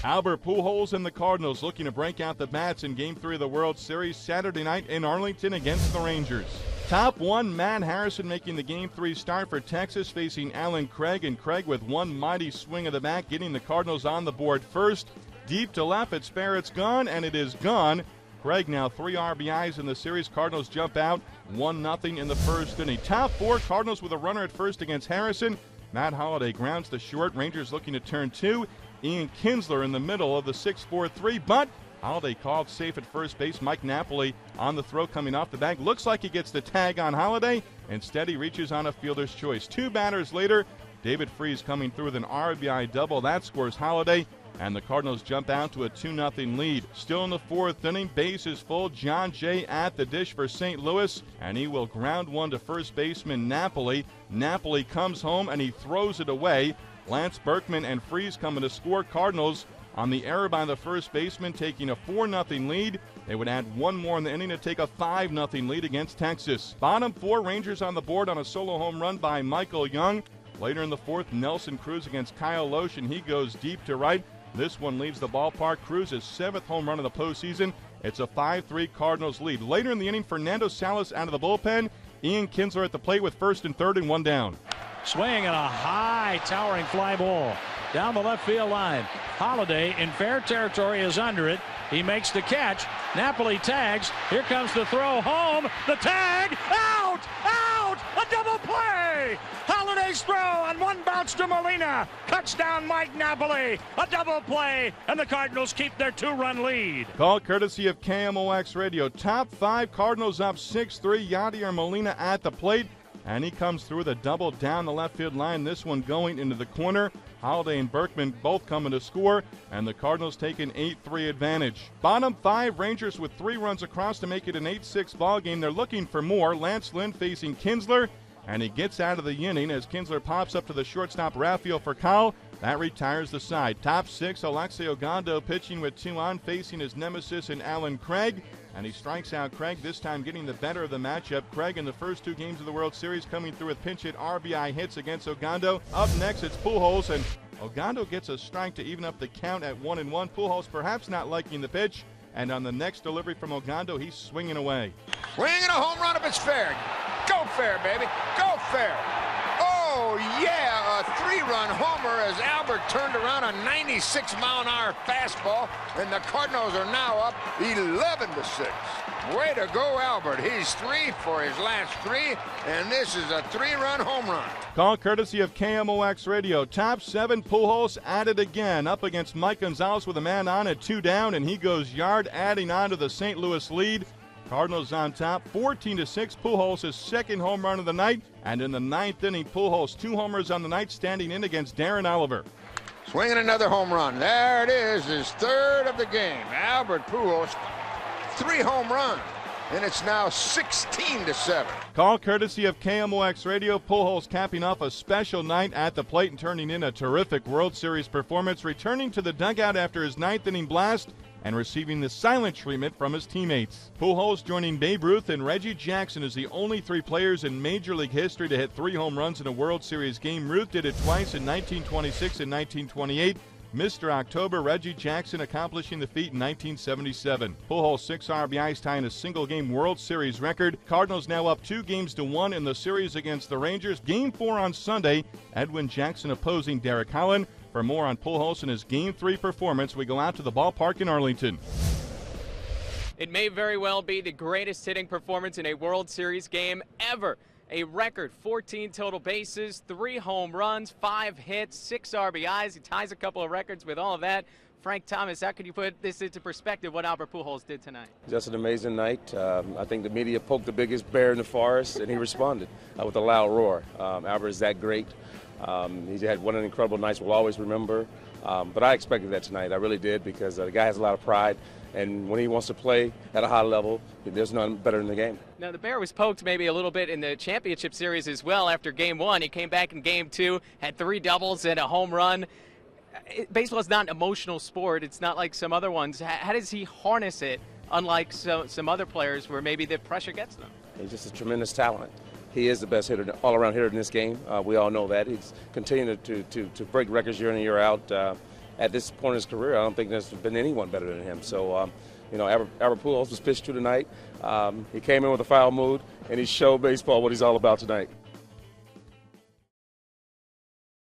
Albert Pujols and the Cardinals looking to break out the bats in Game 3 of the World Series Saturday night in Arlington against the Rangers. Top 1, Matt Harrison making the Game 3 start for Texas, facing Alan Craig, and Craig with one mighty swing of the bat, getting the Cardinals on the board first. Deep to left, it's fair, it's gone, and it is gone. Craig now 3 RBIs in the series. Cardinals jump out 1-0 in the first inning. Top 4, Cardinals with a runner at first against Harrison. Matt Holliday grounds to short. Rangers looking to turn 2. Ian Kinsler in the middle of the 6-4-3, but Holliday called safe at first base. Mike Napoli on the throw coming off the bag. Looks like he gets the tag on Holliday. Instead, he reaches on a fielder's choice. 2 batters later, David Freese coming through with an RBI double. That scores Holliday, and the Cardinals jump out to a 2-0 lead. Still in the 4th inning, base is full. John Jay at the dish for St. Louis, and he will ground one to first baseman Napoli. Napoli comes home, and he throws it away. Lance Berkman and Freese coming to score. Cardinals on the error by the first baseman, taking a 4-0 lead. They would add one more in the inning to take a 5-0 lead against Texas. Bottom 4, Rangers on the board on a solo home run by Michael Young. Later in the 4th, Nelson Cruz against Kyle Loesch, and he goes deep to right. This one leaves the ballpark. Cruz's 7th home run of the postseason. It's a 5-3 Cardinals lead. Later in the inning, Fernando Salas out of the bullpen. Ian Kinsler at the plate with 1st and 3rd and 1 down. Swing and a high, towering fly ball down the left field line. Holliday in fair territory is under it. He makes the catch. Napoli tags. Here comes the throw home. The tag. Out! Out! A double play! Holliday's throw on one bounce to Molina. Cuts down Mike Napoli. A double play, and the Cardinals keep their 2-run lead. Call courtesy of KMOX Radio. Top 5, Cardinals up 6-3. Yadier Molina at the plate, and he comes through with a double down the left field line. This one going into the corner. Holliday and Berkman both coming to score, and the Cardinals take an 8-3 advantage. Bottom 5, Rangers with 3 runs across to make it an 8-6 ball game. They're looking for more. Lance Lynn facing Kinsler, and he gets out of the inning as Kinsler pops up to the shortstop Rafael Furcal. That retires the side. Top 6, Alexei Ogando pitching with 2 on, facing his nemesis in Alan Craig. And he strikes out Craig, this time getting the better of the matchup. Craig in the first 2 games of the World Series coming through with pinch hit RBI hits against Ogando. Up next, it's Pujols, and Ogando gets a strike to even up the count at 1-1. Pujols perhaps not liking the pitch, and on the next delivery from Ogando, he's swinging away. Swinging a home run if it's fair. Go fair, baby. Go fair. Oh, yeah, a 3-run homer as Albert turned around a 96-mile-an-hour fastball, and the Cardinals are now up 11-6. Way to go, Albert. He's 3 for his last 3, and this is a 3-run home run. Call courtesy of KMOX Radio. Top 7, Pujols at it again, up against Mike Gonzalez with a man on at 2 down, and he goes yard, adding on to the St. Louis lead. Cardinals on top, 14-6. Pujols his 2nd home run of the night, and in the 9th inning, Pujols 2 homers on the night, standing in against Darren Oliver. Swinging another home run. There it is, his 3rd of the game. Albert Pujols, 3 home runs, and it's now 16-7. Call courtesy of KMOX Radio. Pujols capping off a special night at the plate and turning in a terrific World Series performance, returning to the dugout after his 9th inning blast and receiving the silent treatment from his teammates. Pujols joining Babe Ruth and Reggie Jackson as the only 3 players in Major League history to hit 3 home runs in a World Series game. Ruth did it twice in 1926 and 1928. Mr. October, Reggie Jackson accomplishing the feat in 1977. Pujols 6 RBIs tying a single-game World Series record. Cardinals now up 2-1 in the series against the Rangers. Game 4 on Sunday. Edwin Jackson opposing Derek Holland. For more on Pujols and his Game 3 performance, we go out to the ballpark in Arlington. It may very well be the greatest hitting performance in a World Series game ever. A record 14 total bases, 3 home runs, 5 hits, 6 RBIs. He ties a couple of records with all of that. Frank Thomas, how can you put this into perspective, what Albert Pujols did tonight? Just an amazing night. I think the media poked the biggest bear in the forest, and he responded with a loud roar. Albert is that great. He had one of the incredible nights we'll always remember. But I expected that tonight. I really did, because the guy has a lot of pride. And when he wants to play at a high level, there's none better in the game. Now, the bear was poked maybe a little bit in the championship series as well after Game 1. He came back in Game 2, had 3 doubles and a home run. Baseball is not an emotional sport. It's not like some other ones. How does he harness it, unlike some other players where maybe the pressure gets them? He's just a tremendous talent. He is the best hitter, all-around hitter in this game. We all know that. He's continuing to break records year in and year out. at this point in his career, I don't think there's been anyone better than him. So, you know, Albert Pujols was pitched to tonight. He came in with a foul mood, and he showed baseball what he's all about tonight.